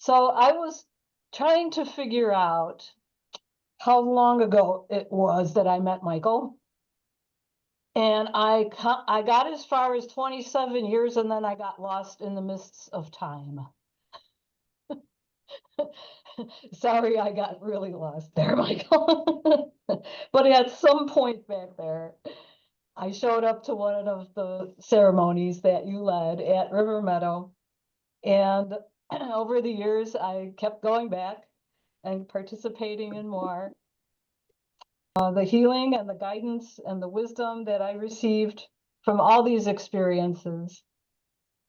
So I was trying to figure out how long ago it was that I met Michael. And I got as far as 27 years and then I got lost in the mists of time. Sorry, I got really lost there, Michael. But at some point back there, I showed up to one of the ceremonies that you led at River Meadow. And over the years, I kept going back and participating in more. The healing and the guidance and the wisdom that I received from all these experiences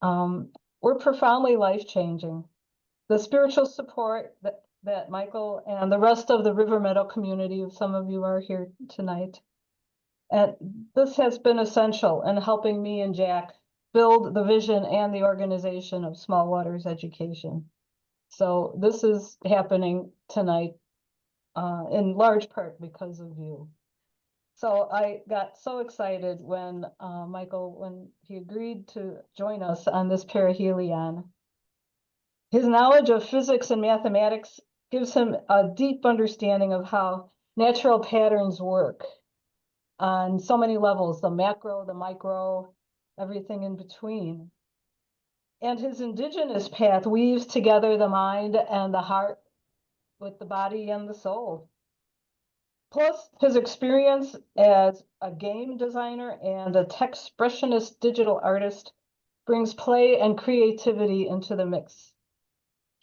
were profoundly life-changing. The spiritual support that Michael and the rest of the River Meadow community, some of you are here tonight, and this has been essential in helping me and Jack build the vision and the organization of Small Waters Education. So this is happening tonight in large part because of you. So I got so excited when Michael, when he agreed to join us on this Perihelion. His knowledge of physics and mathematics gives him a deep understanding of how natural patterns work on so many levels, the macro, the micro, everything in between. And his indigenous path weaves together the mind and the heart with the body and the soul. Plus, his experience as a game designer and a tech-expressionist digital artist brings play and creativity into the mix.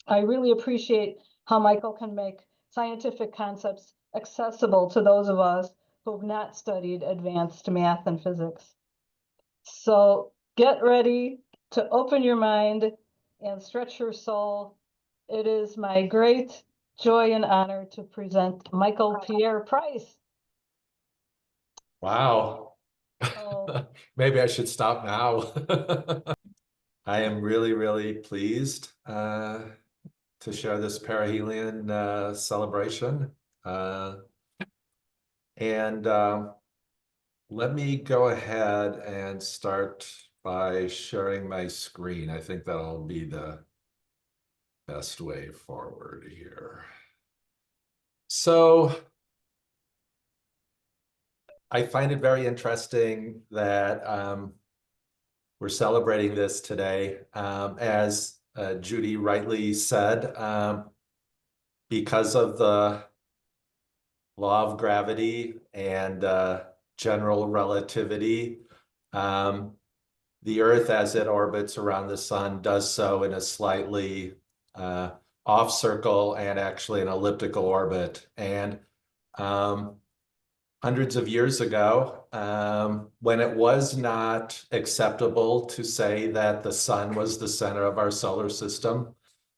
I really appreciate how Michael can make scientific concepts accessible to those of us who have not studied advanced math and physics. So get ready to open your mind and stretch your soul. It is my great joy and honor to present Michael Pierre Price. Wow. Oh. Maybe I should stop now. I am really, really pleased to share this Perihelion celebration. Let me go ahead and start by sharing my screen. I think that'll be the best way forward here. So I find it very interesting that we're celebrating this today. As Judy rightly said, because of the law of gravity and general relativity, the Earth, as it orbits around the sun, does so in a slightly off circle and actually an elliptical orbit. And hundreds of years ago, when it was not acceptable to say that the sun was the center of our solar system,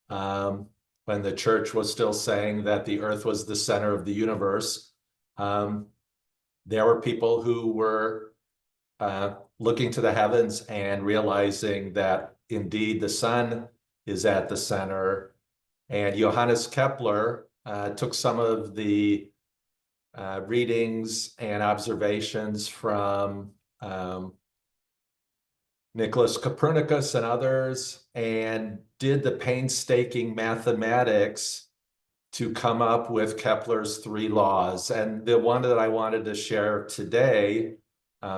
when the church was still saying that the Earth was the center of the universe, there were people who were looking to the heavens and realizing that indeed the sun is at the center. And Johannes Kepler took some of the readings and observations from Nicholas Copernicus and others, and did the painstaking mathematics to come up with Kepler's 3 laws. And the one that I wanted to share today,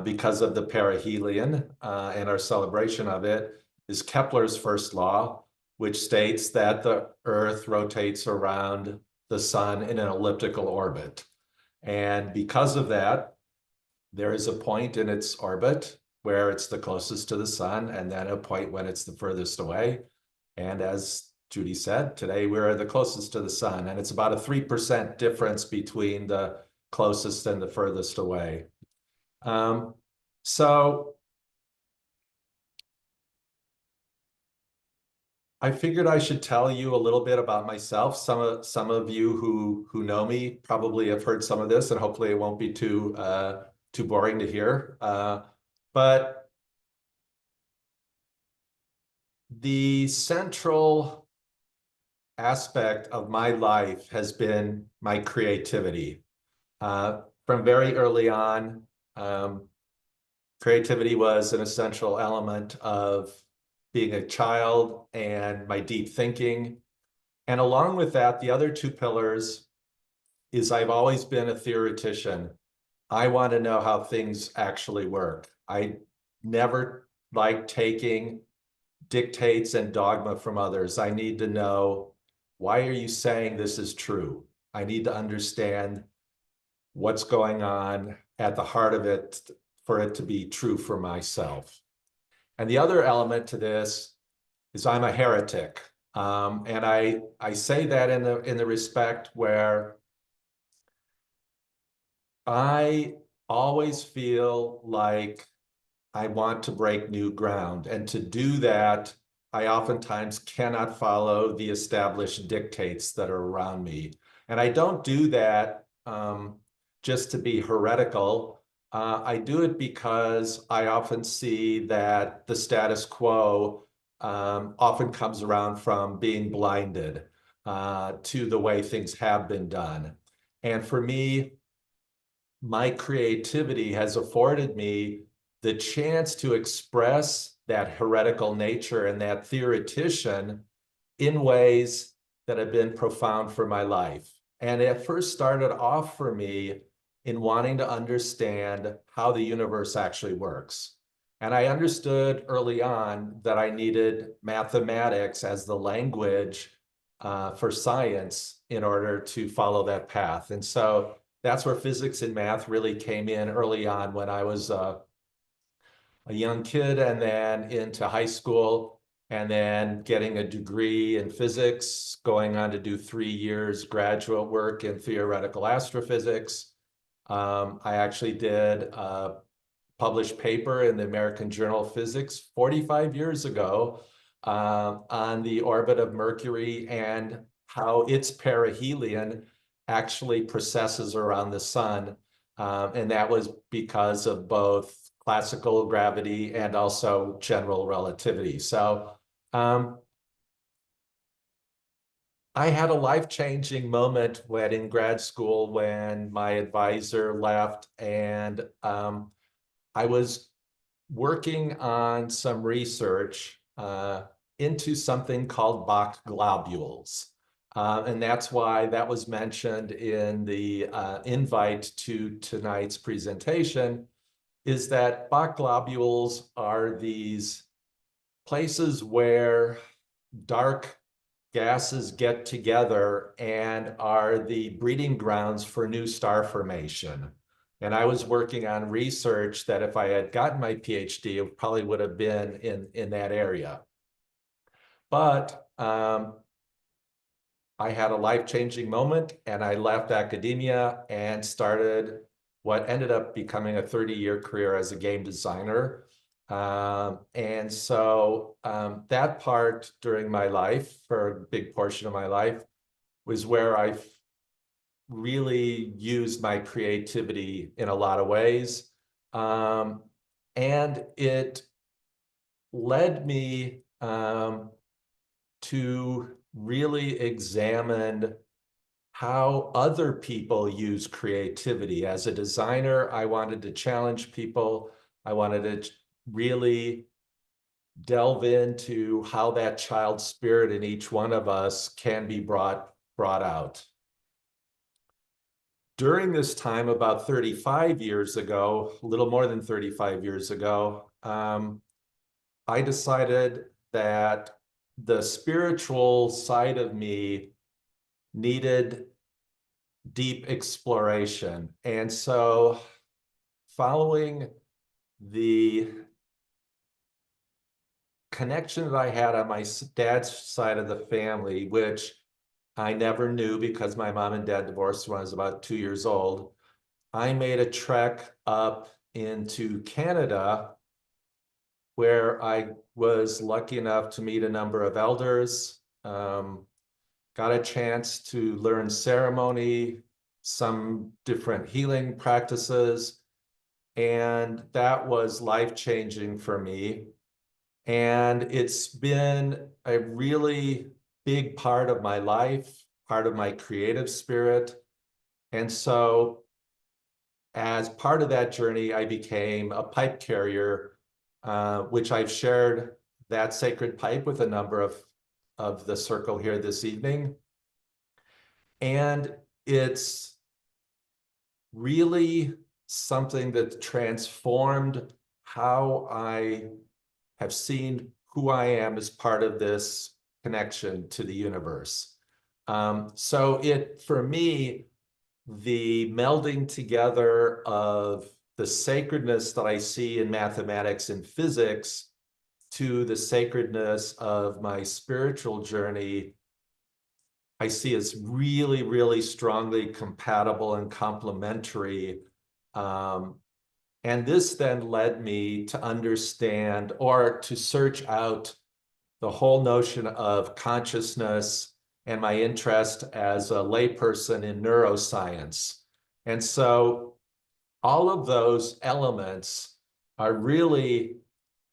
because of the Perihelion and our celebration of it, is Kepler's first law, which states that the Earth rotates around the sun in an elliptical orbit. And because of that, there is a point in its orbit where it's the closest to the sun, and then a point when it's the furthest away. And as Judy said, today we're the closest to the sun, and it's about a 3% difference between the closest and the furthest away. So I figured I should tell you a little bit about myself. Some of you who know me probably have heard some of this, and hopefully it won't be too boring to hear. But the central aspect of my life has been my creativity. From very early on, creativity was an essential element of being a child and my deep thinking. And along with that, the other two pillars is I've always been a theoretician. I want to know how things actually work. I never like taking dictates and dogma from others. I need to know, why are you saying this is true? I need to understand what's going on at the heart of it for it to be true for myself. And the other element to this is I'm a heretic. And I say that in the respect where I always feel like I want to break new ground. And to do that, I oftentimes cannot follow the established dictates that are around me. And I don't do that just to be heretical. I do it because I often see that the status quo often comes around from being blinded to the way things have been done. And for me, my creativity has afforded me the chance to express that heretical nature and that theoretician in ways that have been profound for my life. And it first started off for me in wanting to understand how the universe actually works. And I understood early on that I needed mathematics as the language for science in order to follow that path. And so that's where physics and math really came in early on when I was a young kid, and then into high school, and then getting a degree in physics, going on to do 3 years graduate work in theoretical astrophysics. I actually did a published paper in the American Journal of Physics 45 years ago on the orbit of Mercury and how its perihelion actually precesses around the sun. And that was because of both classical gravity and also general relativity. So I had a life-changing moment when in grad school when my advisor left, and I was working on some research into something called Bach globules. And that's why that was mentioned in the invite to tonight's presentation, is that Bach globules are these places where dark gases get together and are the breeding grounds for new star formation. And I was working on research that if I had gotten my PhD, it probably would have been in that area. But I had a life-changing moment, and I left academia and started what ended up becoming a 30-year career as a game designer. And so that part during my life, for a big portion of my life, was where I really used my creativity in a lot of ways. And it led me to really examine how other people use creativity. As a designer, I wanted to challenge people. I wanted to really delve into how that child spirit in each one of us can be brought out. During this time, about 35 years ago, a little more than 35 years ago, I decided that the spiritual side of me needed deep exploration. And so following the connection that I had on my dad's side of the family, which I never knew because my mom and dad divorced when I was about 2 years old, I made a trek up into Canada where I was lucky enough to meet a number of elders, got a chance to learn ceremony, some different healing practices, and that was life-changing for me. And it's been a really big part of my life, part of my creative spirit. And so as part of that journey, I became a pipe carrier, which I've shared that sacred pipe with a number of of the circle here this evening. And it's really something that transformed how I have seen who I am as part of this connection to the universe. So for me, the melding together of the sacredness that I see in mathematics and physics to the sacredness of my spiritual journey, I see as really, really strongly compatible and complementary. And this then led me to understand or to search out the whole notion of consciousness and my interest as a layperson in neuroscience. And so all of those elements are really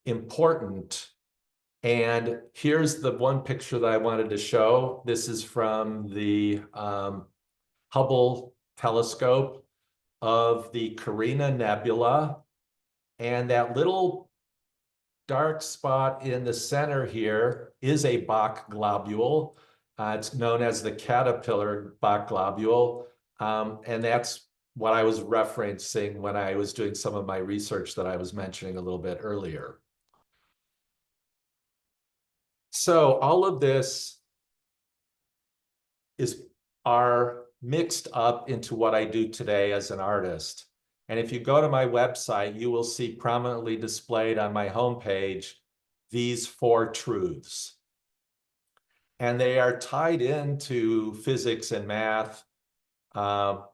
important. And here's the one picture that I wanted to show. This is from the Hubble telescope of the Carina Nebula. And that little dark spot in the center here is a Bach globule. It's known as the caterpillar Bach globule. And that's what I was referencing when I was doing some of my research that I was mentioning a little bit earlier. So all of this are mixed up into what I do today as an artist. And if you go to my website, you will see prominently displayed on my homepage these 4 truths. And they are tied into physics and math,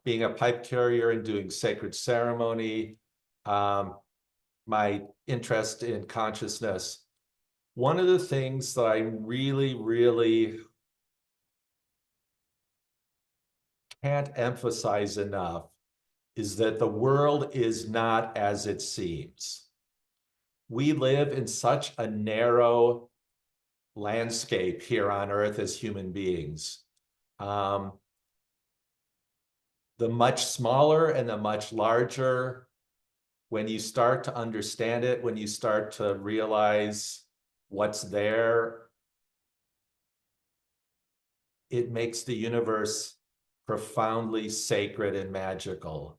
being a pipe carrier and doing sacred ceremony, my interest in consciousness. One of the things that I really, really can't emphasize enough is that the world is not as it seems. We live in such a narrow landscape here on Earth as human beings. The much smaller and the much larger, when you start to understand it, when you start to realize what's there, it makes the universe profoundly sacred and magical.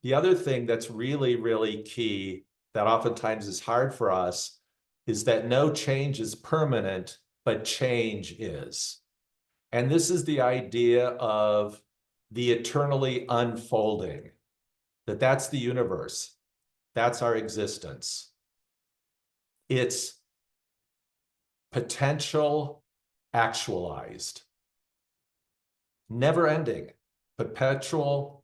The other thing that's really, really key that oftentimes is hard for us is that no change is permanent, but change is. And this is the idea of the eternally unfolding, that's the universe. That's our existence. It's potential actualized, never ending, perpetual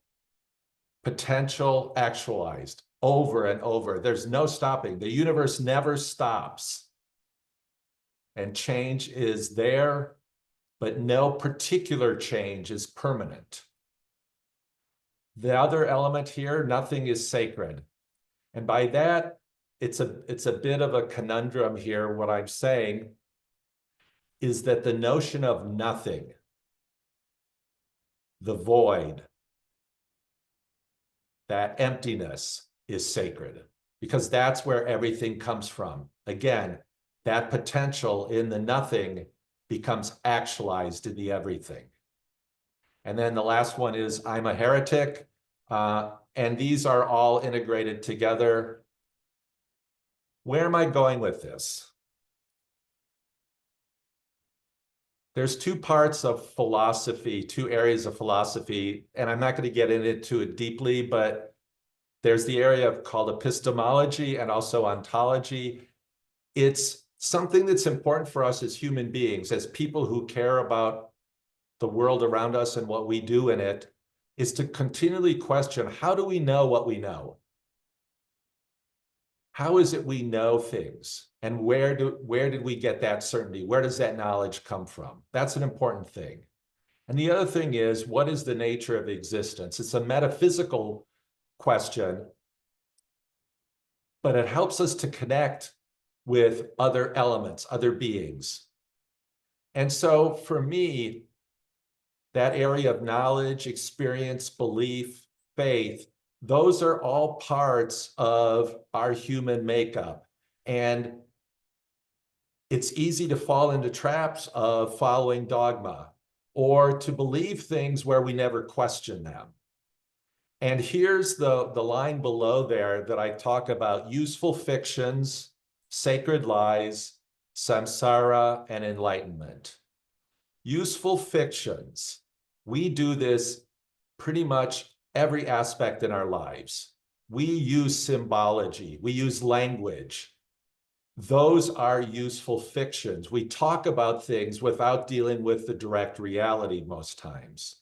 potential actualized over and over. There's no stopping. The universe never stops. And change is there, but no particular change is permanent. The other element here, nothing is sacred. And by that, it's a bit of a conundrum here. What I'm saying is that the notion of nothing, the void, that emptiness is sacred, because that's where everything comes from. Again, that potential in the nothing becomes actualized in the everything. And then the last one is I'm a heretic. And these are all integrated together. Where am I going with this? There's 2 parts of philosophy, 2 areas of philosophy, and I'm not going to get into it deeply, but there's the area called epistemology and also ontology. It's something that's important for us as human beings, as people who care about the world around us and what we do in it, is to continually question, how do we know what we know? How is it we know things? And where did we get that certainty? Where does that knowledge come from? That's an important thing. And the other thing is, what is the nature of existence? It's a metaphysical question, but it helps us to connect with other elements, other beings. And so for me, that area of knowledge, experience, belief, faith, those are all parts of our human makeup. And It's easy to fall into traps of following dogma or to believe things where we never question them. And here's the line below there that I talk about: useful fictions, sacred lies, samsara, and enlightenment. Useful fictions. We do this pretty much every aspect in our lives. We use symbology, we use language. Those are useful fictions. We talk about things without dealing with the direct reality most times.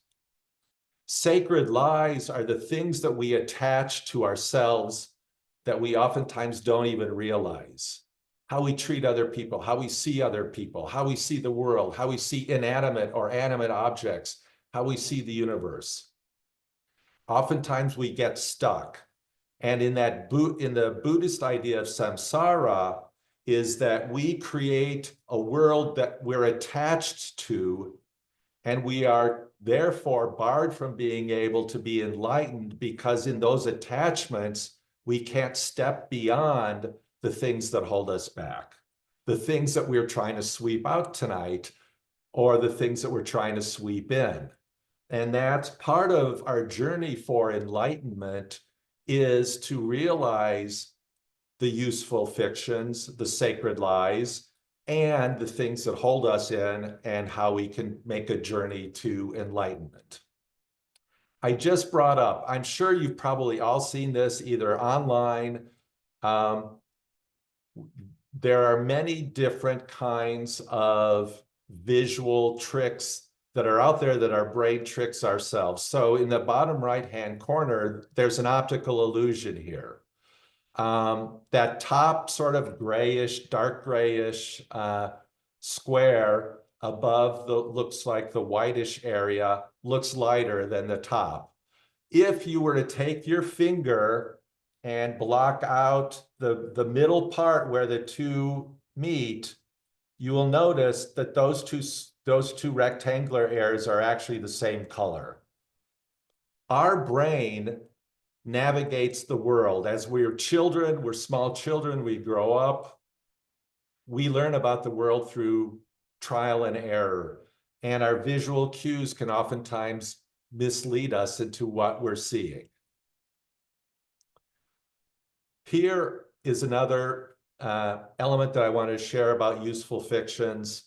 Sacred lies are the things that we attach to ourselves that we oftentimes don't even realize. How we treat other people, how we see other people, how we see the world, how we see inanimate or animate objects, how we see the universe. Oftentimes we get stuck. And in the Buddhist idea of samsara is that we create a world that we're attached to, and we are therefore barred from being able to be enlightened, because in those attachments, we can't step beyond the things that hold us back, the things that we're trying to sweep out tonight, or the things that we're trying to sweep in. And that's part of our journey for enlightenment, is to realize the useful fictions, the sacred lies, and the things that hold us in, and how we can make a journey to enlightenment. I just brought up, I'm sure you've probably all seen this either online. There are many different kinds of visual tricks that are out there that our brain tricks ourselves. So in the bottom right-hand corner, there's an optical illusion here. That top sort of grayish, dark grayish square above looks like the whitish area looks lighter than the top. If you were to take your finger and block out the middle part where the two meet, you will notice that those two rectangular areas are actually the same color. Our brain navigates the world. As we're children, we're small children, we grow up, we learn about the world through trial and error. And our visual cues can oftentimes mislead us into what we're seeing. Here is another element that I want to share about useful fictions.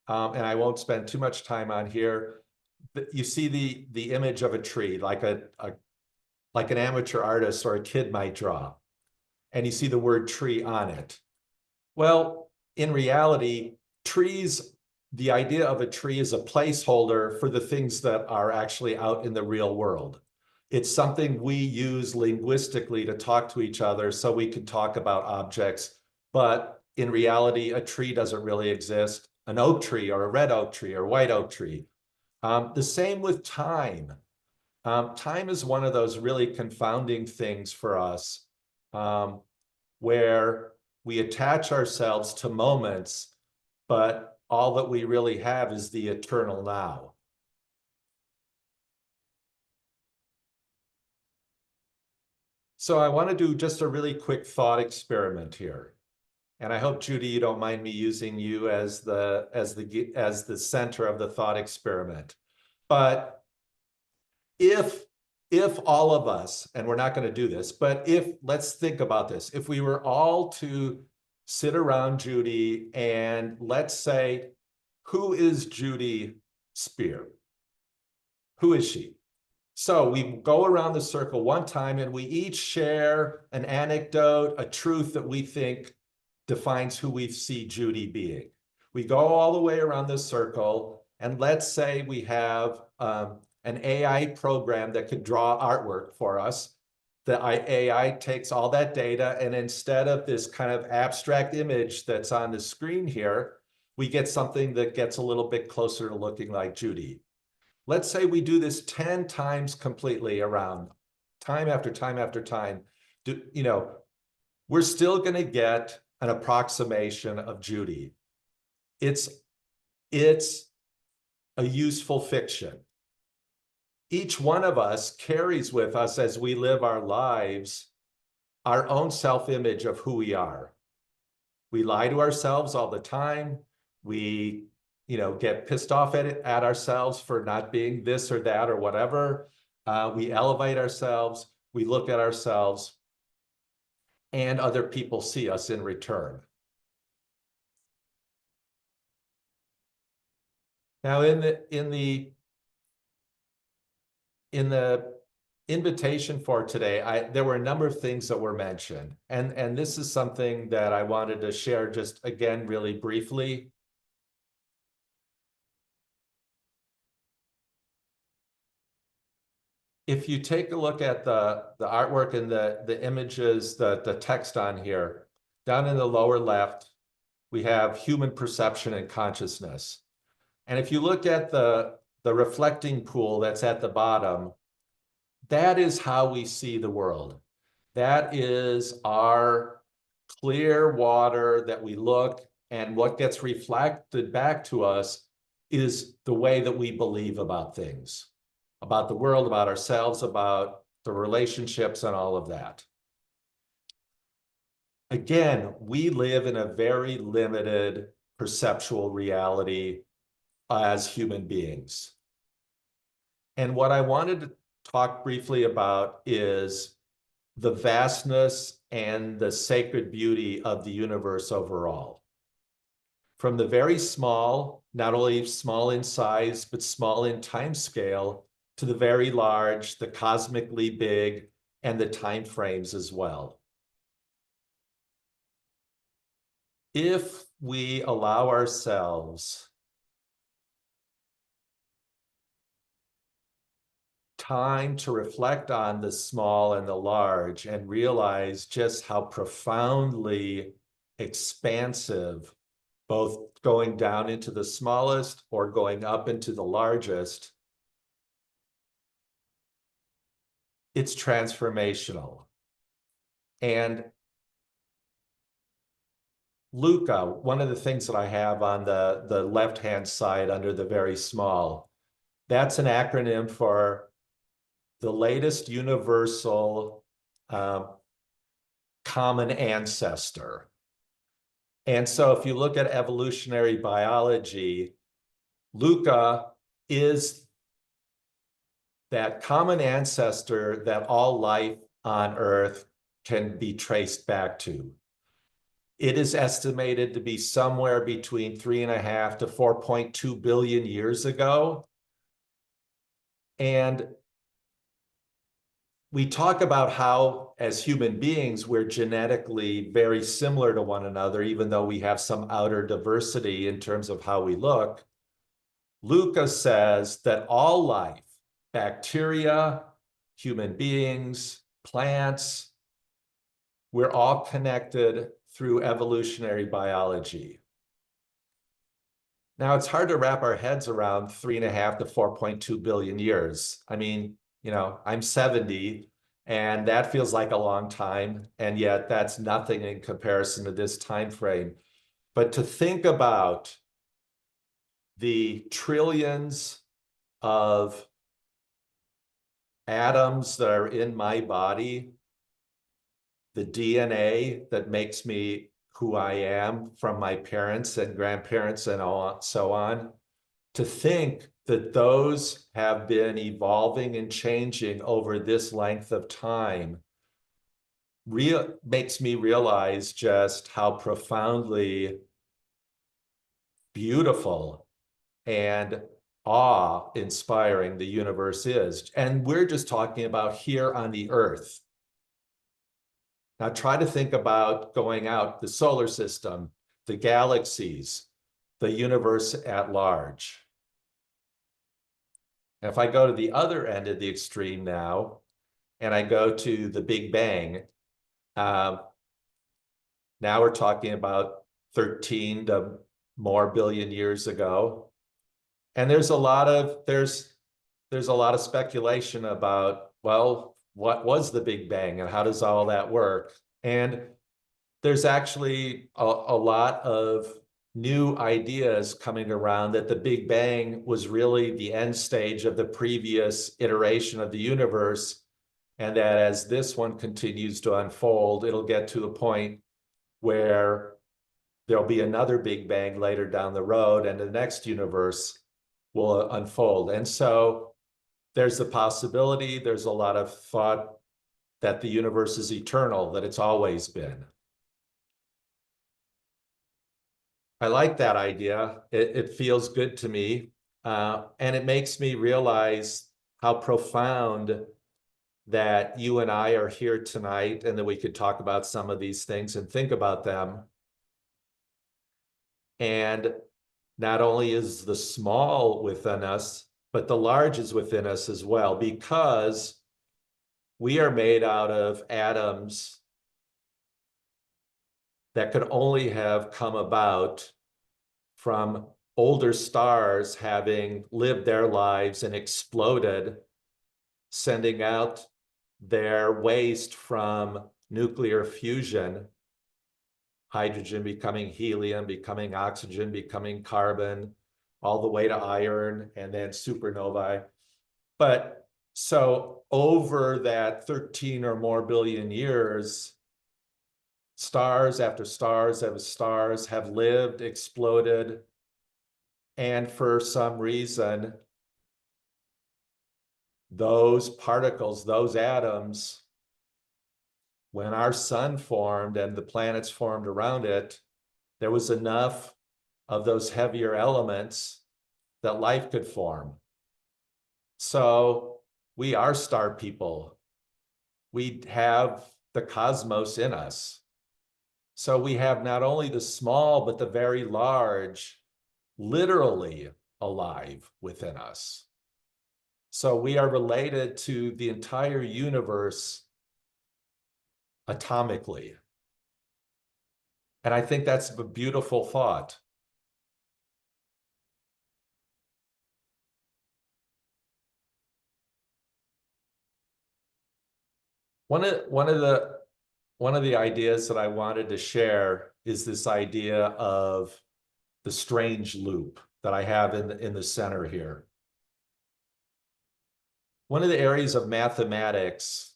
And I won't spend too much time on here. You see the image of a tree, like an amateur artist or a kid might draw, and you see the word tree on it. Well, in reality, trees, the idea of a tree is a placeholder for the things that are actually out in the real world. It's something we use linguistically to talk to each other so we can talk about objects, but in reality, a tree doesn't really exist. An oak tree or a red oak tree or white oak tree. The same with time. Time is one of those really confounding things for us, where we attach ourselves to moments, but all that we really have is the eternal now. So I want to do just a really quick thought experiment here. And I hope, Judy, you don't mind me using you as the center of the thought experiment. But if all of us, and we're not going to do this, but let's think about this. If we were all to sit around Judy and let's say, who is Judy Spear? Who is she? So we go around the circle one time and we each share an anecdote, a truth that we think defines who we see Judy being. We go all the way around the circle, and let's say we have an AI program that could draw artwork for us. The AI takes all that data, and instead of this kind of abstract image that's on the screen here, we get something that gets a little bit closer to looking like Judy. Let's say we do this 10 times completely around, time after time after time. We're still going to get an approximation of Judy. It's a useful fiction. Each one of us carries with us, as we live our lives, our own self-image of who we are. We lie to ourselves all the time. We, get pissed off at ourselves for not being this or that or whatever. We elevate ourselves. We look at ourselves, and other people see us in return. Now, in the invitation for today, there were a number of things that were mentioned, and this is something that I wanted to share just again really briefly. If you take a look at the artwork and the images, the text on here, down in the lower left, we have human perception and consciousness. And if you look at the reflecting pool that's at the bottom, that is how we see the world. That is our clear water that we look, and what gets reflected back to us is the way that we believe about things, about the world, about ourselves, about the relationships and all of that. Again, we live in a very limited perceptual reality as human beings. And what I wanted to talk briefly about is the vastness and the sacred beauty of the universe overall. From the very small, not only small in size, but small in time scale, to the very large, the cosmically big, and the time frames as well. If we allow ourselves time to reflect on the small and the large and realize just how profoundly expansive, both going down into the smallest or going up into the largest, it's transformational. And Luca, one of the things that I have on the left-hand side under the very small, that's an acronym for the latest universal common ancestor. And so if you look at evolutionary biology, Luca is that common ancestor that all life on Earth can be traced back to. It is estimated to be somewhere between 3.5 to 4.2 billion years ago. And we talk about how, as human beings, we're genetically very similar to one another, even though we have some outer diversity in terms of how we look. Luca says that all life, bacteria, human beings, plants, we're all connected through evolutionary biology. Now, it's hard to wrap our heads around 3.5 to 4.2 billion years. I mean, I'm 70, and that feels like a long time, and yet that's nothing in comparison to this time frame. But to think about the trillions of atoms that are in my body, the DNA that makes me who I am from my parents and grandparents and so on, to think that those have been evolving and changing over this length of time makes me realize just how profoundly beautiful and awe-inspiring the universe is. And we're just talking about here on the Earth. Now try to think about going out the solar system, the galaxies, the universe at large. And if I go to the other end of the extreme now, and I go to the Big Bang, now we're talking about 13 to more billion years ago. And there's a lot of speculation about, well, what was the Big Bang and how does all that work? And there's actually a lot of new ideas coming around that the Big Bang was really the end stage of the previous iteration of the universe, and that as this one continues to unfold, it'll get to a point where there'll be another Big Bang later down the road, and the next universe will unfold. And so there's the possibility, there's a lot of thought that the universe is eternal, that it's always been. I like that idea. It feels good to me. And it makes me realize how profound that you and I are here tonight, and that we could talk about some of these things and think about them. And not only is the small within us, but the large is within us as well, because we are made out of atoms that could only have come about from older stars having lived their lives and exploded, sending out their waste from nuclear fusion, hydrogen becoming helium, becoming oxygen, becoming carbon, all the way to iron, and then supernovae. But so over that 13 or more billion years, stars after stars after stars have lived, exploded, and for some reason, those particles, those atoms, when our sun formed and the planets formed around it, there was enough of those heavier elements that life could form. So we are star people. We have the cosmos in us. So we have not only the small, but the very large, literally alive within us. So we are related to the entire universe atomically. And I think that's a beautiful thought. One of the ideas that I wanted to share is this idea of the strange loop that I have in the center here. One of the areas of mathematics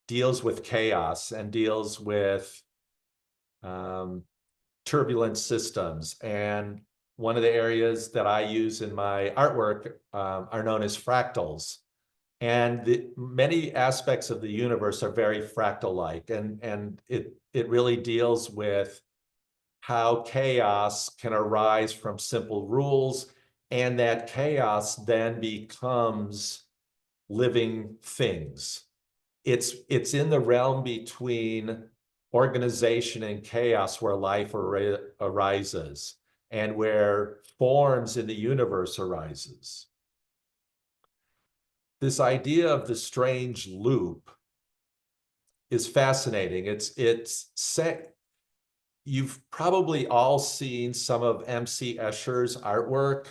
deals with chaos and deals with turbulent systems. And one of the areas that I use in my artwork are known as fractals. And many aspects of the universe are very fractal-like, and it really deals with how chaos can arise from simple rules, and that chaos then becomes living things. It's in the realm between organization and chaos where life arises, and where forms in the universe arises. This idea of the strange loop is fascinating. You've probably all seen some of MC Escher's artwork,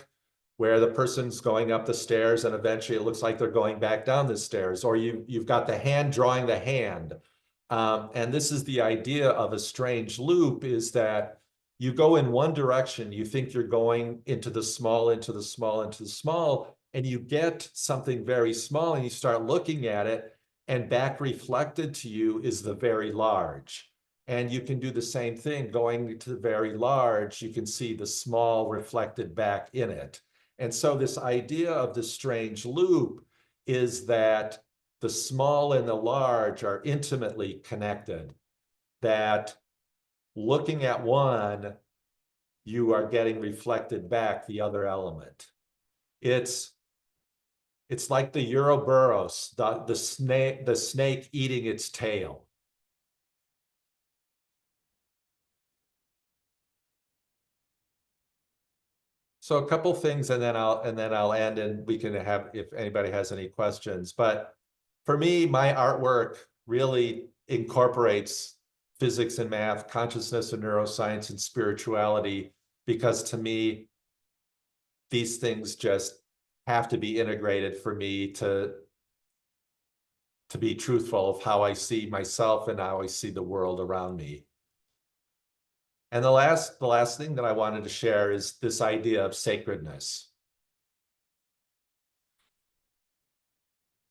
where the person's going up the stairs and eventually it looks like they're going back down the stairs, or you've got the hand drawing the hand. And this is the idea of a strange loop, is that you go in one direction, you think you're going into the small, into the small, into the small, and you get something very small and you start looking at it, and back reflected to you is the very large. And you can do the same thing going to the very large, you can see the small reflected back in it. And so this idea of the strange loop is that the small and the large are intimately connected, that looking at one, you are getting reflected back the other element. It's like the Ouroboros, the snake eating its tail. So a couple things, and then I'll end, and we can have, if anybody has any questions. But for me, my artwork really incorporates physics and math, consciousness and neuroscience, and spirituality, because to me, these things just have to be integrated for me to be truthful of how I see myself and how I see the world around me. And the last thing that I wanted to share is this idea of sacredness.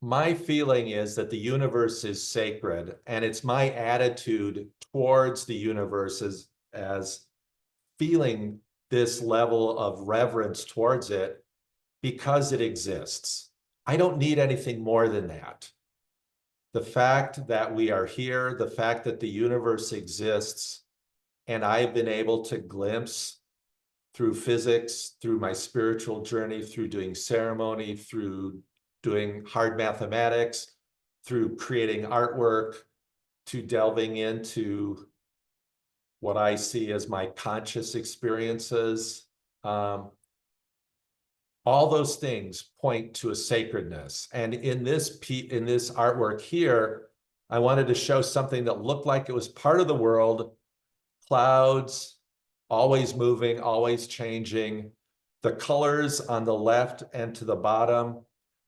My feeling is that the universe is sacred, and it's my attitude towards the universe as feeling this level of reverence towards it because it exists. I don't need anything more than that. The fact that we are here, the fact that the universe exists, and I've been able to glimpse through physics, through my spiritual journey, through doing ceremony, through doing hard mathematics, through creating artwork, to delving into what I see as my conscious experiences. All those things point to a sacredness. And in this artwork here, I wanted to show something that looked like it was part of the world, clouds, always moving, always changing. The colors on the left and to the bottom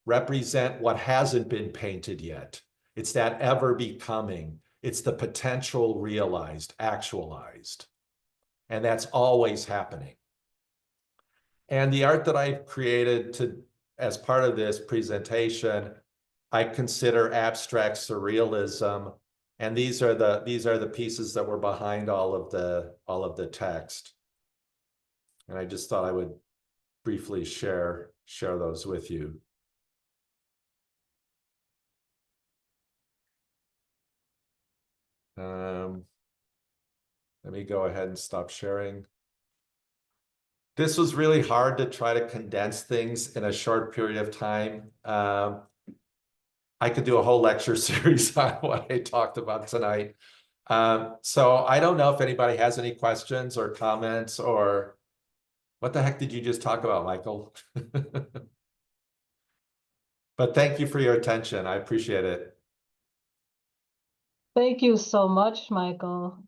represent what hasn't been painted yet. It's that ever becoming. It's the potential realized, actualized. And that's always happening. And the art that I've created as part of this presentation, I consider abstract surrealism. And these are the pieces that were behind all of the text. And I just thought I would briefly share those with you. Let me go ahead and stop sharing. This was really hard to try to condense things in a short period of time. I could do a whole lecture series on what I talked about tonight. So I don't know if anybody has any questions or comments, or what the heck did you just talk about, Michael? But thank you for your attention. I appreciate it. Thank you so much, Michael.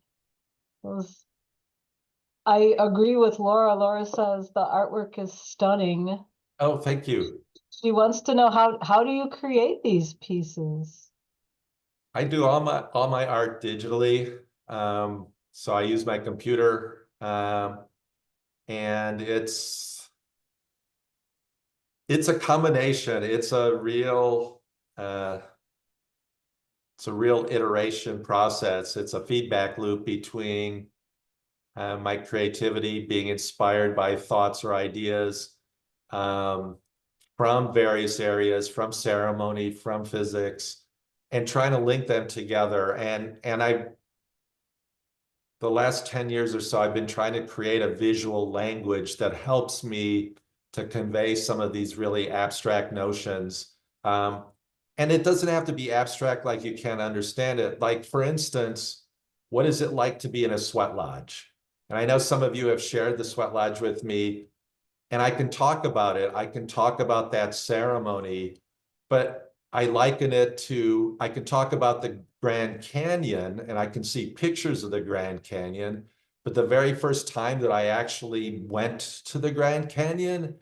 I agree with Laura. Laura says the artwork is stunning. Oh, thank you. She wants to know how do you create these pieces? I do all my art digitally. So I use my computer, and it's a combination. It's a real iteration process. It's a feedback loop between my creativity, being inspired by thoughts or ideas from various areas, from ceremony, from physics, and trying to link them together. And the last 10 years or so, I've been trying to create a visual language that helps me to convey some of these really abstract notions. And it doesn't have to be abstract like you can't understand it. Like, for instance, what is it like to be in a sweat lodge? And I know some of you have shared the sweat lodge with me, and I can talk about it. I can talk about that ceremony, but I liken it to, I can talk about the Grand Canyon, and I can see pictures of the Grand Canyon, but the very first time that I actually went to the Grand Canyon,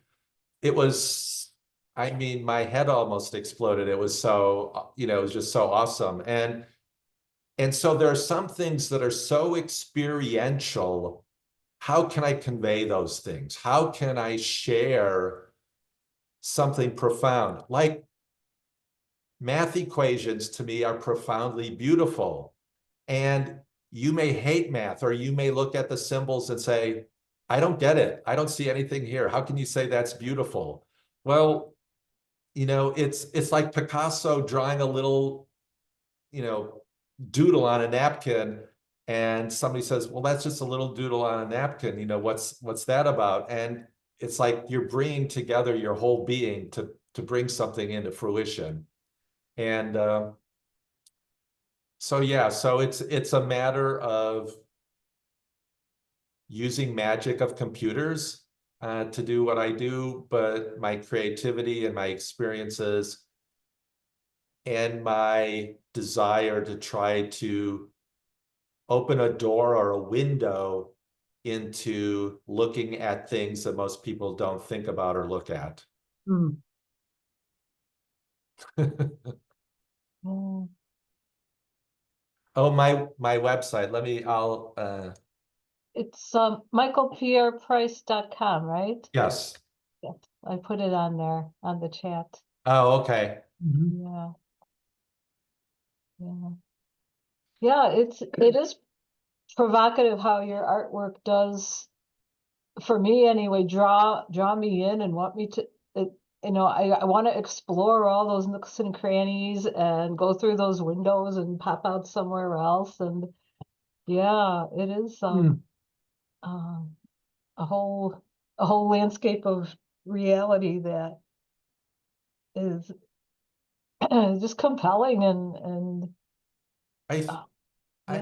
it was, I mean, my head almost exploded. It was so, it was just so awesome. And so there are some things that are so experiential. How can I convey those things? How can I share something profound? Like, math equations to me are profoundly beautiful. And you may hate math, or you may look at the symbols and say, I don't get it. I don't see anything here. How can you say that's beautiful? Well, it's like Picasso drawing a little, doodle on a napkin, and somebody says, well, that's just a little doodle on a napkin. What's that about? And it's like you're bringing together your whole being to bring something into fruition. And so it's a matter of using magic of computers to do what I do, but my creativity and my experiences and my desire to try to open a door or a window into looking at things that most people don't think about or look at. Mm. Mm. Oh, my website. It's michaelpierreprice.com, right? Yes. Yep. I put it on there on the chat. Oh, okay. Yeah. Yeah. Yeah, it is provocative how your artwork does, for me anyway, draw me in and want me to, I want to explore all those nooks and crannies and go through those windows and pop out somewhere else. And yeah, it is um, a whole landscape of reality that is just compelling and I, uh, I,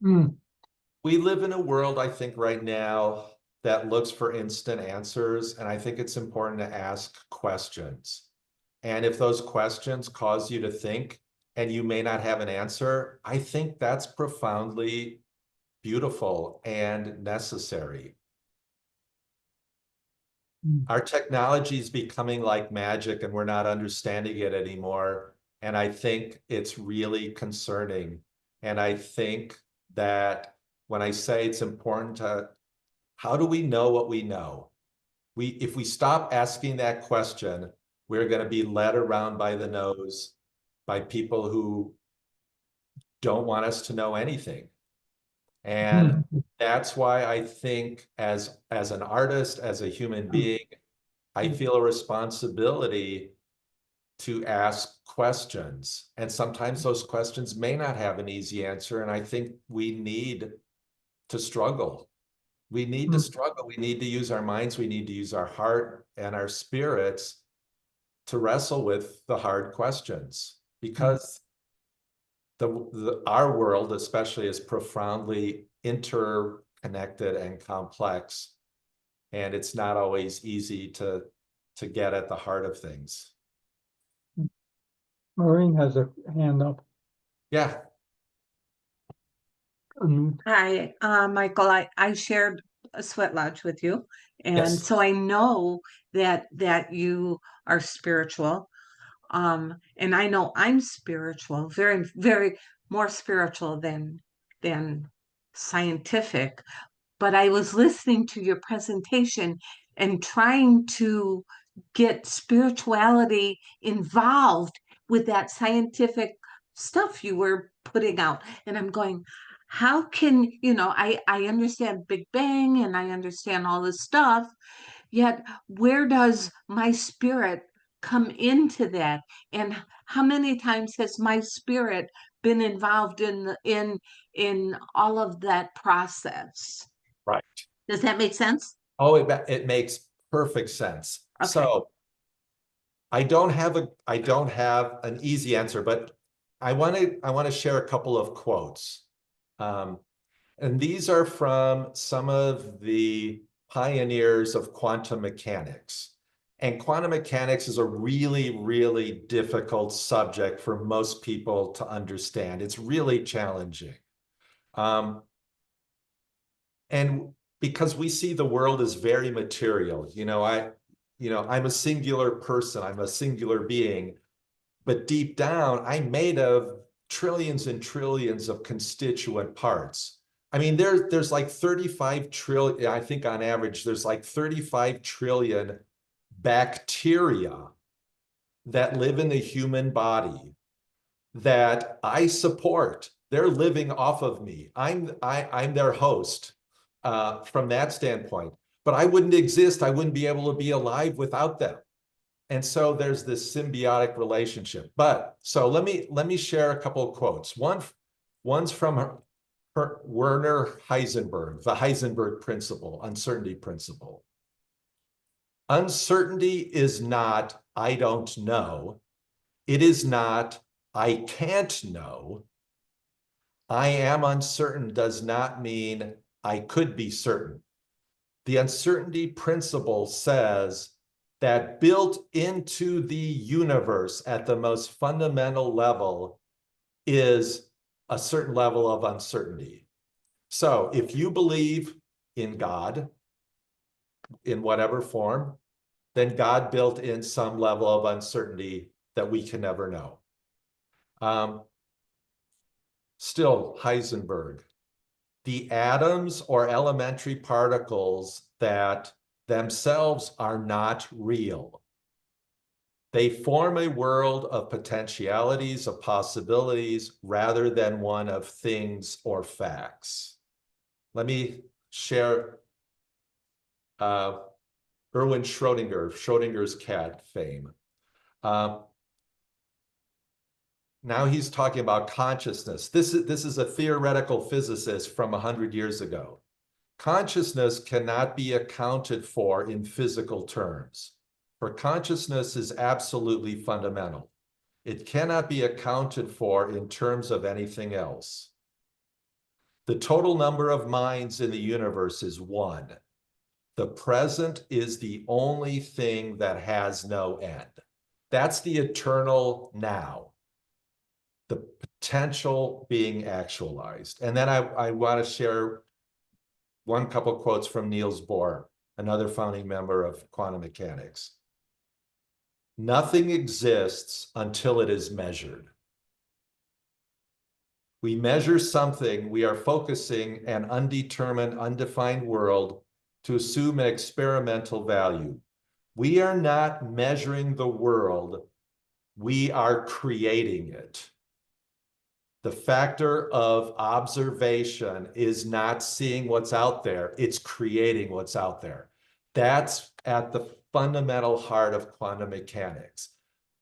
yeah. we live in a world, I think, right now that looks for instant answers, and I think it's important to ask questions. And if those questions cause you to think and you may not have an answer, I think that's profoundly beautiful and necessary. Our technology is becoming like magic and we're not understanding it anymore. And I think it's really concerning. And I think that when I say it's important to, how do we know what we know? If we stop asking that question, we're going to be led around by the nose by people who don't want us to know anything. And that's why I think as an artist, as a human being, I feel a responsibility to ask questions. And sometimes those questions may not have an easy answer. And I think we need to struggle. We need to struggle. We need to use our minds. We need to use our heart and our spirits to wrestle with the hard questions, because our world especially is profoundly interconnected and complex, and it's not always easy to get at the heart of things. Maureen has a hand up. Yeah. Hi, Michael. I shared a sweat lodge with you, and Yes. so I know that you are spiritual. And I know I'm spiritual, very, very more spiritual than scientific. But I was listening to your presentation and trying to get spirituality involved with that scientific stuff you were putting out. And I'm going, how can, I understand Big Bang and I understand all this stuff, yet where does my spirit come into that? And how many times has my spirit been involved in all of that process? Right. Does that make sense? Oh, it makes perfect sense. Okay. So I don't have an easy answer, but I want to share a couple of quotes. And these are from some of the pioneers of quantum mechanics. And quantum mechanics is a really, really difficult subject for most people to understand. It's really challenging. And because we see the world as very material, I'm a singular person, I'm a singular being, but deep down, I'm made of trillions and trillions of constituent parts. I mean, there's like 35 trillion, I think on average, there's like 35 trillion bacteria that live in the human body that I support. They're living off of me. I'm their host from that standpoint. But I wouldn't exist. I wouldn't be able to be alive without them. And so there's this symbiotic relationship. But so let me share a couple of quotes. One's from Werner Heisenberg, the Heisenberg principle, uncertainty principle. Uncertainty is not I don't know. It is not I can't know. I am uncertain does not mean I could be certain. The uncertainty principle says that built into the universe at the most fundamental level is a certain level of uncertainty. So if you believe in God, in whatever form, then God built in some level of uncertainty that we can never know. Still, Heisenberg, the atoms or elementary particles that themselves are not real. They form a world of potentialities, of possibilities, rather than one of things or facts. let me share Erwin Schrödinger, Schrödinger's cat fame. Now he's talking about consciousness. This is a theoretical physicist from 100 years ago. Consciousness cannot be accounted for in physical terms, for consciousness is absolutely fundamental. It cannot be accounted for in terms of anything else. The total number of minds in the universe is one. The present is the only thing that has no end. That's the eternal now, the potential being actualized. And then I want to share one couple quotes from Niels Bohr, another founding member of quantum mechanics. Nothing exists until it is measured. We measure something, we are focusing an undetermined, undefined world to assume an experimental value. We are not measuring the world, we are creating it. The factor of observation is not seeing what's out there, it's creating what's out there. That's at the fundamental heart of quantum mechanics.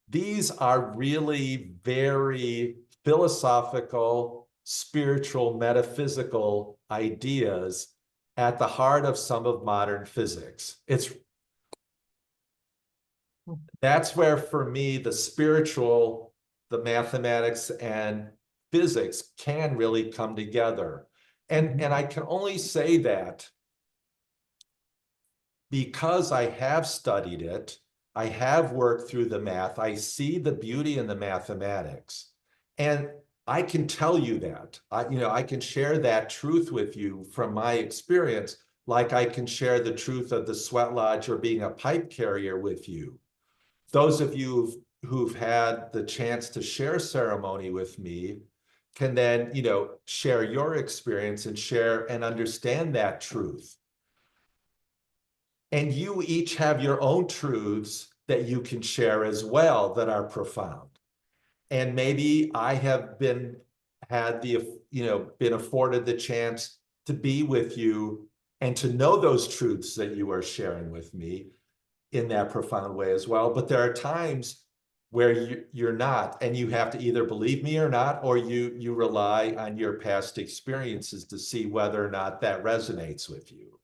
These are really very philosophical, spiritual, metaphysical ideas at the heart of some of modern physics. That's where, for me, the spiritual, the mathematics, and physics can really come together. And I can only say that because I have studied it, I have worked through the math, I see the beauty in the mathematics. And I can tell you that. I can share that truth with you from my experience, like I can share the truth of the sweat lodge or being a pipe carrier with you. Those of you who've had the chance to share ceremony with me can then, share your experience and share and understand that truth. And you each have your own truths that you can share as well that are profound. And maybe I have been afforded the chance to be with you and to know those truths that you are sharing with me in that profound way as well. But there are times where you're not, and you have to either believe me or not, or you rely on your past experiences to see whether or not that resonates with you.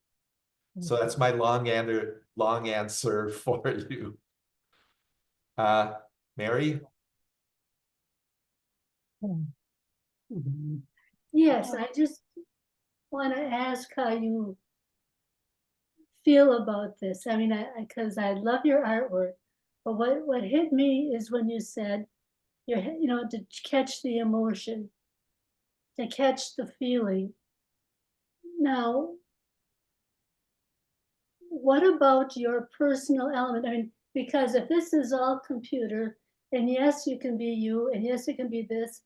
So that's my long answer for you. Mary? Yes, I just want to ask how you feel about this. I mean, because I love your artwork, but what hit me is when you said, to catch the emotion, to catch the feeling. Now, what about your personal element? I mean, because if this is all computer, and yes, you can be you, and yes, it can be this,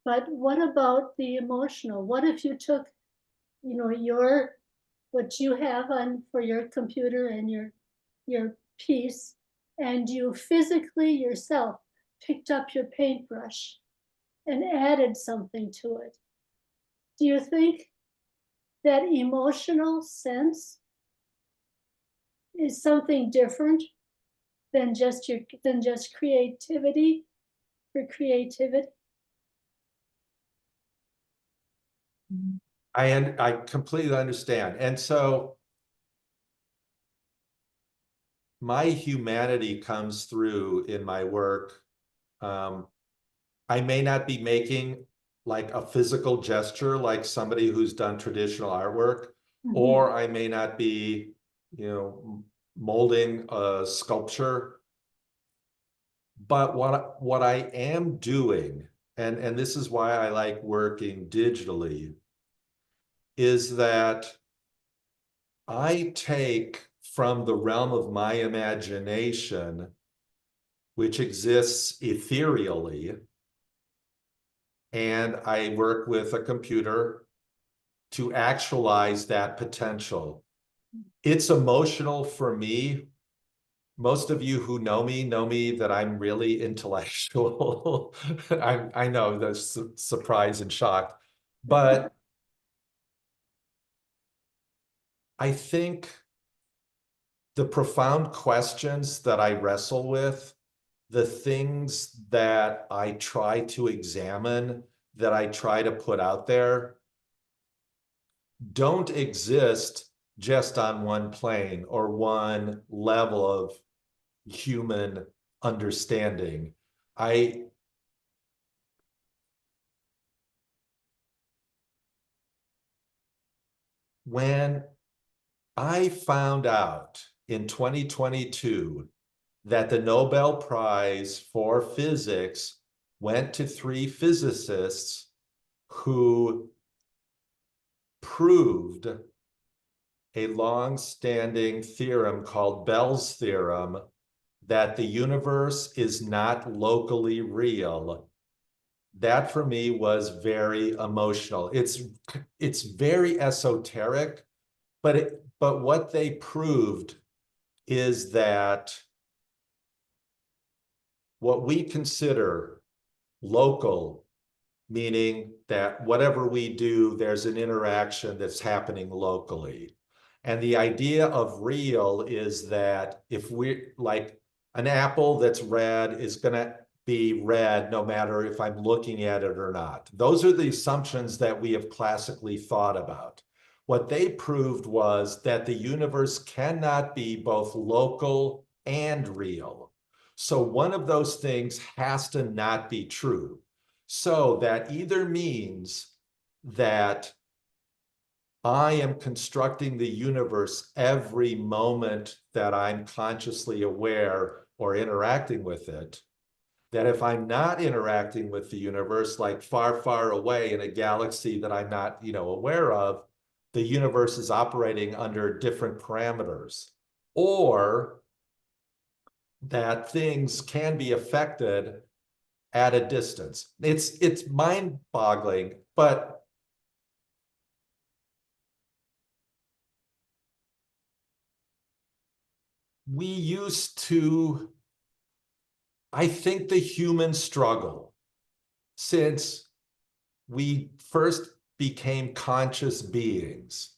but what about the emotional? What if you took, what you have on for your computer and your piece, and you physically yourself picked up your paintbrush and added something to it? Do you think that emotional sense is something different than just creativity for creativity? I completely understand. And so my humanity comes through in my work. I may not be making like a physical gesture like somebody who's done traditional artwork, or I may not be, molding a sculpture. But what I am doing, and this is why I like working digitally, is that I take from the realm of my imagination, which exists ethereally, and I work with a computer to actualize that potential. It's emotional for me. Most of you who know me that I'm really intellectual. I know that's surprise and shock, but I think the profound questions that I wrestle with, the things that I try to examine, that I try to put out there, don't exist just on one plane or one level of human understanding. When I found out in 2022 that the Nobel Prize for physics went to 3 physicists who proved a long-standing theorem called Bell's theorem that the universe is not locally real. That for me was very emotional. It's very esoteric, but what they proved is that what we consider local, meaning that whatever we do, there's an interaction that's happening locally. And the idea of real is that if we, like an apple that's red is going to be red no matter if I'm looking at it or not. Those are the assumptions that we have classically thought about. What they proved was that the universe cannot be both local and real. So one of those things has to not be true. So that either means that I am constructing the universe every moment that I'm consciously aware or interacting with it. That if I'm not interacting with the universe, like far, far away in a galaxy that I'm not, aware of, the universe is operating under different parameters. Or that things can be affected at a distance. It's mind-boggling, but we used to, I think the human struggle, since we first became conscious beings,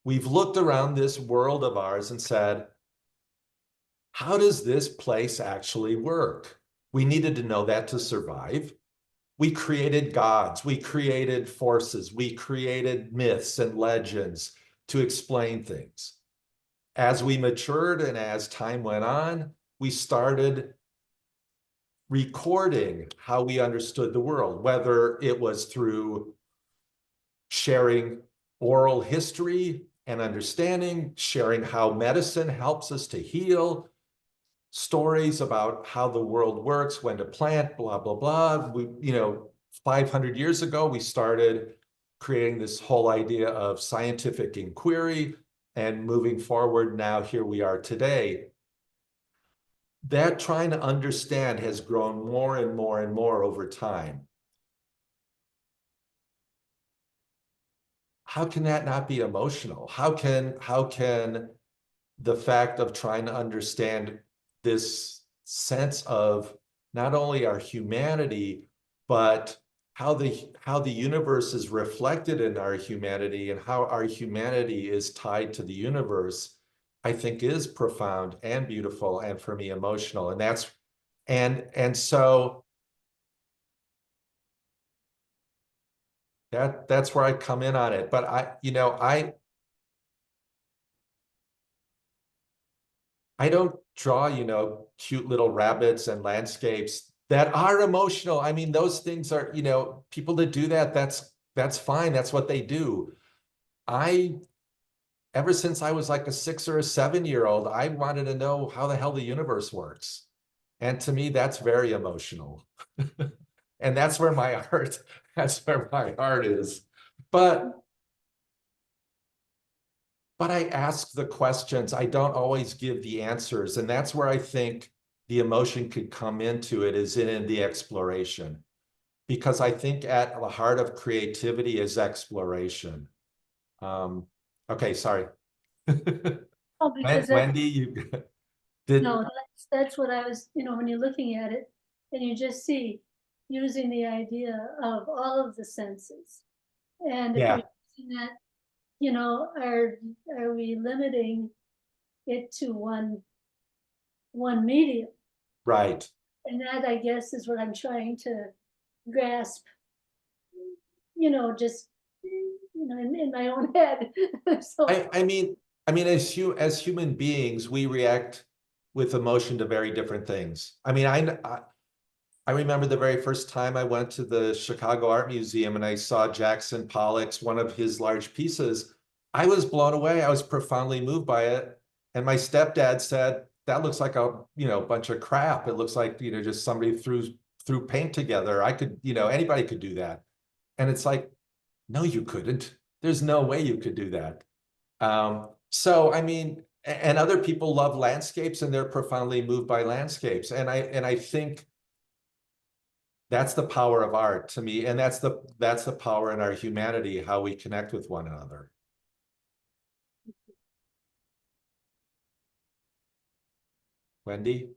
we've looked around this world of ours and said, how does this place actually work? We needed to know that to survive. We created gods, we created forces, we created myths and legends to explain things. As we matured and as time went on, we started recording how we understood the world, whether it was through sharing oral history and understanding, sharing how medicine helps us to heal, stories about how the world works, when to plant, blah, blah, blah. 500 years ago, we started creating this whole idea of scientific inquiry, and moving forward now, here we are today. That trying to understand has grown more and more and more over time. How can that not be emotional? How can the fact of trying to understand this sense of not only our humanity, but how the universe is reflected in our humanity and how our humanity is tied to the universe, I think is profound and beautiful, and for me emotional. And so that's where I come in on it. But I don't draw, cute little rabbits and landscapes that are emotional. I mean, those things are, people that do that, that's fine. That's what they do. Ever since I was like a 6 or a 7-year-old, I wanted to know how the hell the universe works. And to me, that's very emotional. And that's where my heart is. But I ask the questions. I don't always give the answers. And that's where I think the emotion could come into it, is in the exploration. Because I think at the heart of creativity is exploration. Okay, sorry. Oh, because Wendy, you did. no, that's what I was, when you're looking at it and you just see using the idea of all of the senses. And if Yeah. you're using that you know, are we limiting it to one medium? Right. And that, I guess, is what I'm trying to grasp, you know, just, you know, in my own head. So, I mean, as human beings, we react with emotion to very different things. I mean, I remember the very first time I went to the Chicago Art Museum and I saw Jackson Pollock's, one of his large pieces. I was blown away. I was profoundly moved by it. And my stepdad said, that looks like a, bunch of crap. It looks like, just somebody threw paint together. I could, anybody could do that. And it's like, no, you couldn't. There's no way you could do that. So, I mean, and other people love landscapes and they're profoundly moved by landscapes. And I think that's the power of art to me. And that's the power in our humanity, how we connect with one another. Wendy?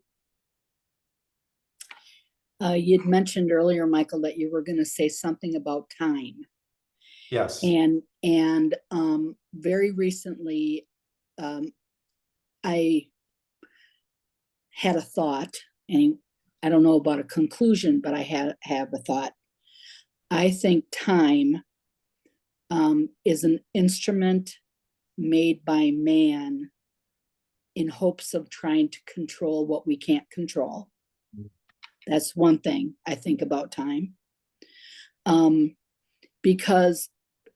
You'd mentioned earlier, Michael, that you were going to say something about time. Yes. And very recently, I had a thought, and I don't know about a conclusion, but I have a thought. I think time is an instrument made by man in hopes of trying to control what we can't control. That's one thing I think about time. Because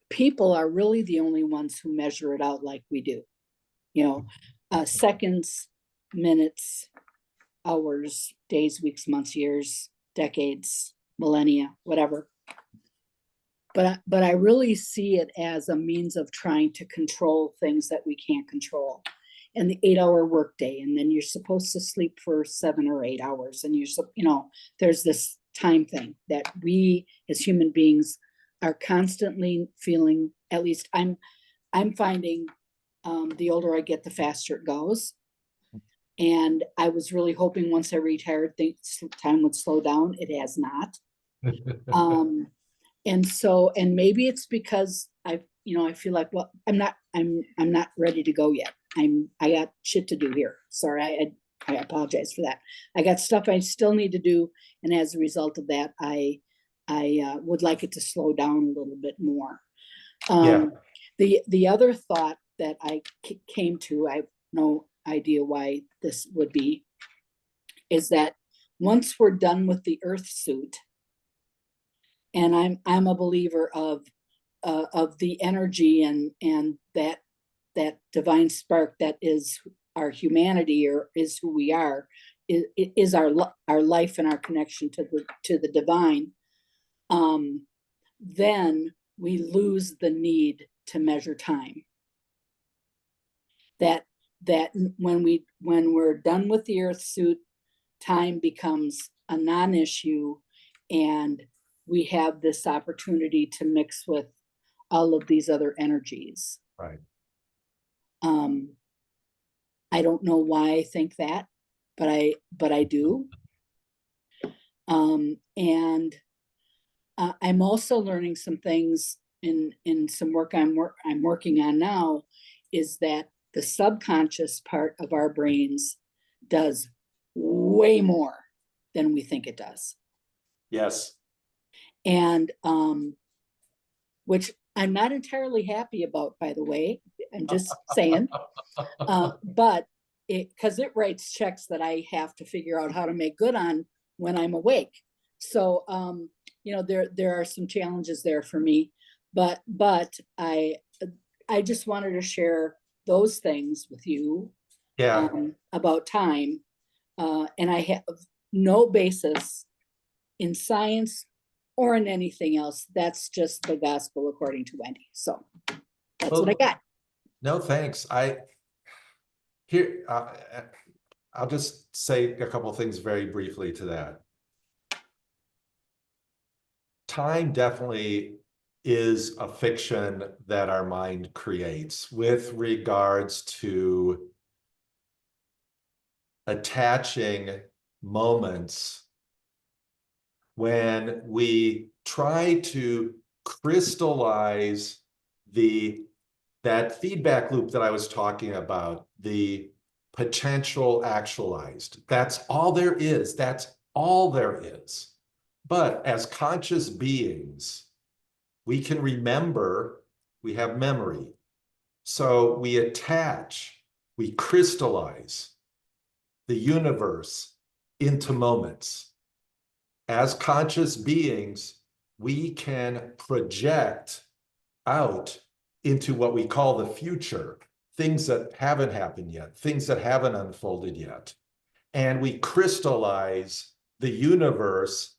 people are really the only ones who measure it out like we do. Seconds, minutes, hours, days, weeks, months, years, decades, millennia, whatever. But I really see it as a means of trying to control things that we can't control. And the 8-hour workday, and then you're supposed to sleep for 7 or 8 hours, and there's this time thing that we as human beings are constantly feeling. At least I'm finding the older I get, the faster it goes. And I was really hoping once I retired, time would slow down. It has not. And maybe it's because I feel like, well, I'm not ready to go yet. I got shit to do here. Sorry, I apologize for that. I got stuff I still need to do, and as a result of that, I would like it to slow down a little bit more. Yeah. The other thought that I came to, I have no idea why this would be, is that once we're done with the Earth suit, and I'm a believer of the energy and that divine spark that is our humanity, or is who we are, is our life and our connection to the divine. Then we lose the need to measure time. That when we're done with the Earth suit, time becomes a non-issue, and we have this opportunity to mix with all of these other energies. Right. I don't know why I think that, but I do. And I'm also learning some things in some work I'm working on now, is that the subconscious part of our brains does way more than we think it does. Yes. And which I'm not entirely happy about, by the way. I'm just saying. But because it writes checks that I have to figure out how to make good on when I'm awake. So there are some challenges there for me. But I just wanted to share those things with you. Yeah. About time. And I have no basis in science or in anything else. That's just the gospel according to Wendy. So that's what I got. No, thanks. I'll just say a couple of things very briefly to that. Time definitely is a fiction that our mind creates with regards to attaching moments when we try to crystallize the that feedback loop that I was talking about, the potential actualized, that's all there is. That's all there is. But as conscious beings, we can remember, we have memory. So we attach, we crystallize the universe into moments. As conscious beings, we can project out into what we call the future, things that haven't happened yet, things that haven't unfolded yet. And we crystallize the universe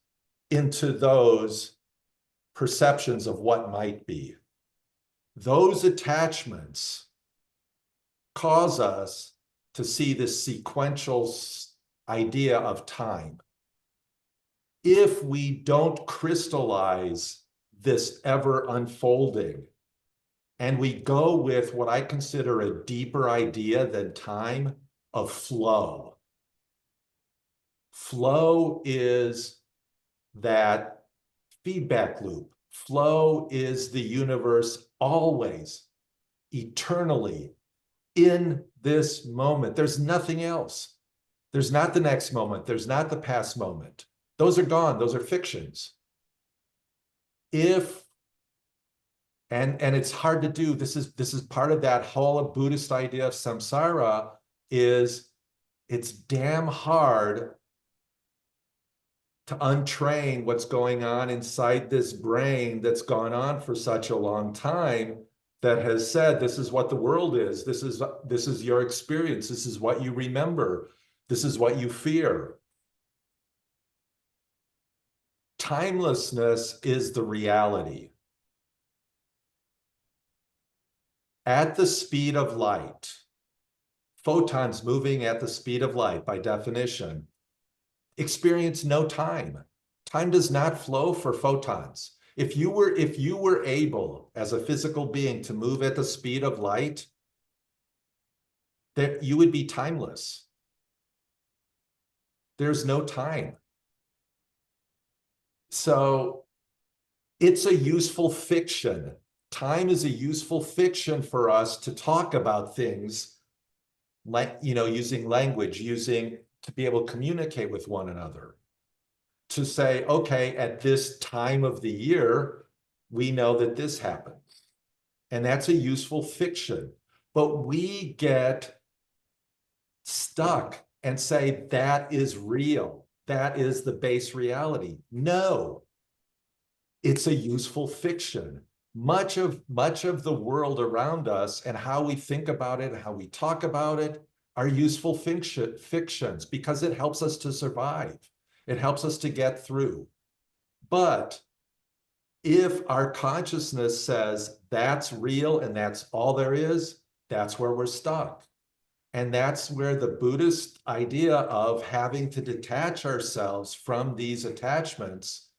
into those perceptions of what might be. Those attachments cause us to see this sequential idea of time. If we don't crystallize this ever unfolding, and we go with what I consider a deeper idea than time of flow. Flow is that feedback loop. Flow is the universe always, eternally, in this moment. There's nothing else. There's not the next moment. There's not the past moment. Those are gone. Those are fictions. And it's hard to do. This is part of that whole Buddhist idea of samsara, is it's damn hard to untrain what's going on inside this brain that's gone on for such a long time, that has said, this is what the world is. This is your experience. This is what you remember. This is what you fear. Timelessness is the reality. At the speed of light, photons moving at the speed of light, by definition, experience no time. Time does not flow for photons. If you were able, as a physical being, to move at the speed of light, that you would be timeless. There's no time. So it's a useful fiction. Time is a useful fiction for us to talk about things, like, using language, to be able to communicate with one another. To say, okay, at this time of the year, we know that this happens. And that's a useful fiction. But we get stuck and say, that is real. That is the base reality. No, it's a useful fiction. Much of the world around us and how we think about it and how we talk about it are useful fictions, because it helps us to survive. It helps us to get through. But if our consciousness says that's real and that's all there is, that's where we're stuck. And that's where the Buddhist idea of having to detach ourselves from these attachments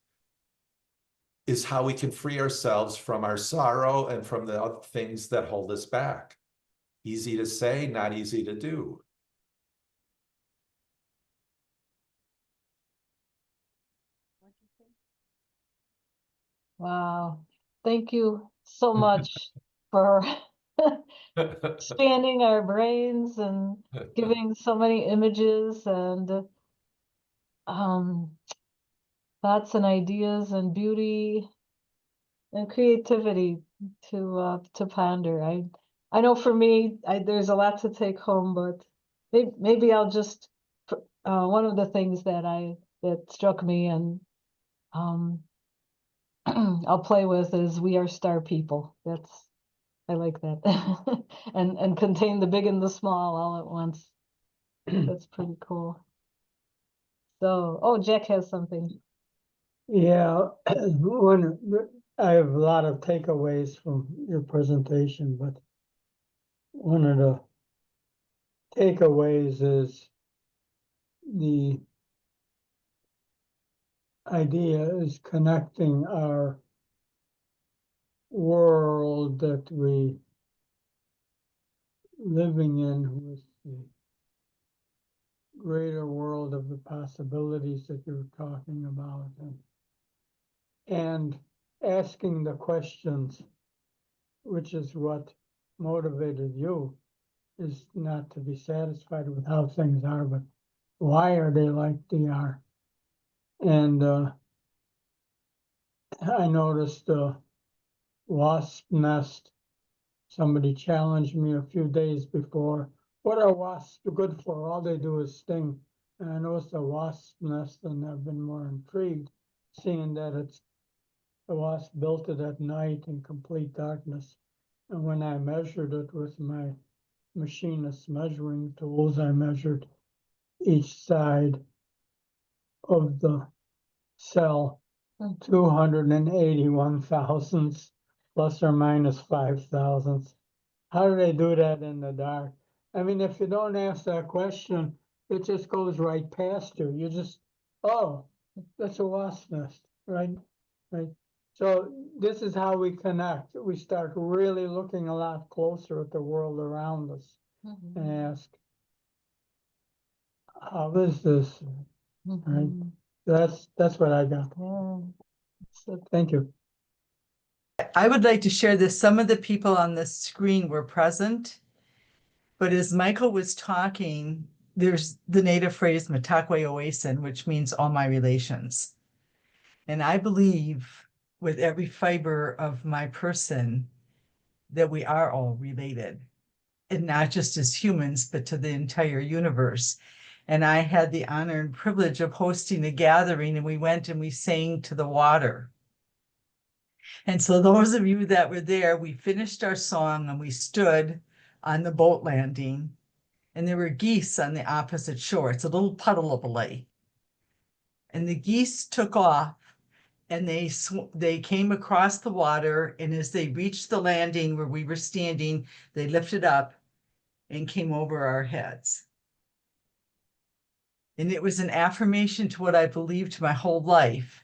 is how we can free ourselves from our sorrow and from the other things that hold us back. Easy to say, not easy to do. Wow. Thank you so much for expanding our brains and giving so many images and thoughts and ideas and beauty and creativity to ponder. I know for me, there's a lot to take home, but maybe I'll just one of the things that struck me and I'll play with is we are star people. I like that. and contain the big and the small all at once. That's pretty cool. So, oh, Jack has something. Yeah, I have a lot of takeaways from your presentation, but one of the takeaways is the idea is connecting our world that we living in with the greater world of the possibilities that you're talking about, and asking the questions, which is what motivated you is not to be satisfied with how things are, but why are they like they are? And I noticed a wasp nest. Somebody challenged me a few days before. What are wasps good for? All they do is sting. And I noticed a wasp nest, and I've been more intrigued, seeing that the wasp built it at night in complete darkness. And when I measured it with my machinist measuring tools, I measured each side of the cell, 281 thousandths plus or minus 5 thousandths. How do they do that in the dark? I mean, if you don't ask that question, it just goes right past you. You just, oh, that's a wasp nest, right? Right. So this is how we connect. We start really looking a lot closer at the world around us and ask, how is this? Right. That's what I got. So thank you. I would like to share this. Some of the people on the screen were present, but as Michael was talking, there's the native phrase Matakwe Oasin, which means all my relations. And I believe with every fiber of my person that we are all related, and not just as humans, but to the entire universe. And I had the honor and privilege of hosting a gathering, and we went and we sang to the water. And so those of you that were there, we finished our song and we stood on the boat landing, and there were geese on the opposite shore. It's a little puddle of a lake. And the geese took off and they came across the water, and as they reached the landing where we were standing, they lifted up and came over our heads. And it was an affirmation to what I believed my whole life.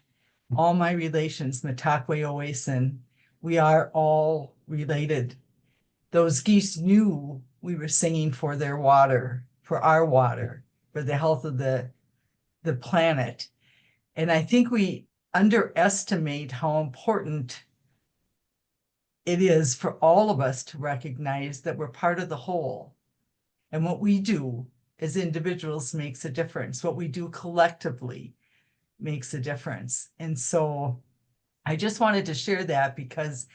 All my relations, Matakwe Oasin, we are all related. Those geese knew we were singing for their water, for our water, for the health of the planet. And I think we underestimate how important it is for all of us to recognize that we're part of the whole. And what we do as individuals makes a difference. What we do collectively makes a difference. And so I just wanted to share that because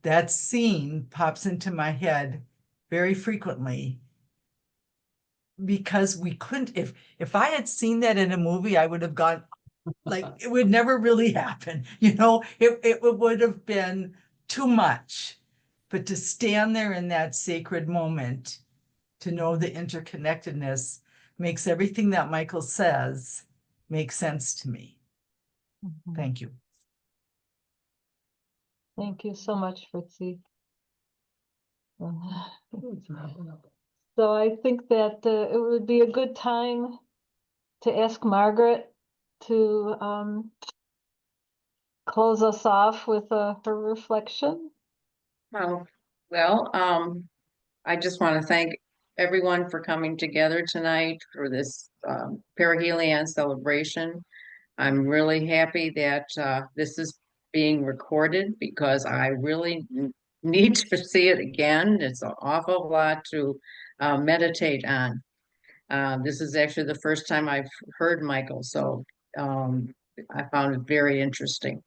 that scene pops into my head very frequently, because we couldn't, if I had seen that in a movie, I would have gone, like, it would never really happen. It would have been too much. But to stand there in that sacred moment, to know the interconnectedness, makes everything that Michael says make sense to me. Thank you. Thank you so much, Fritzy. So I think that it would be a good time to ask Margaret to close us off with her reflection. Well, I just want to thank everyone for coming together tonight for this Perihelion celebration. I'm really happy that this is being recorded because I really need to see it again. It's an awful lot to meditate on. This is actually the first time I've heard Michael, so I found it very interesting.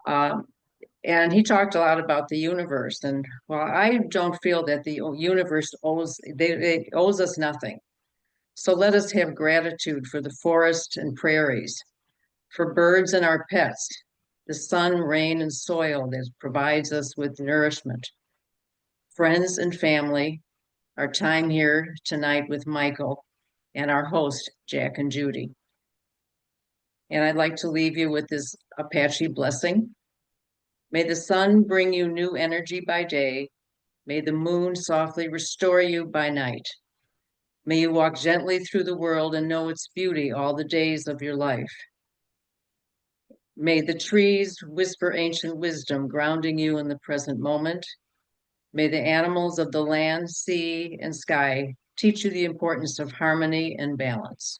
And he talked a lot about the universe, and well, I don't feel that the universe it owes us nothing. So let us have gratitude for the forest and prairies, for birds and our pets, the sun, rain, and soil that provides us with nourishment, friends and family, our time here tonight with Michael, and our host, Jack and Judy. And I'd like to leave you with this Apache blessing. May the sun bring you new energy by day. May the moon softly restore you by night. May you walk gently through the world and know its beauty all the days of your life. May the trees whisper ancient wisdom, grounding you in the present moment. May the animals of the land, sea, and sky teach you the importance of harmony and balance.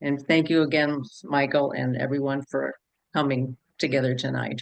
And thank you again, Michael, and everyone for coming together tonight.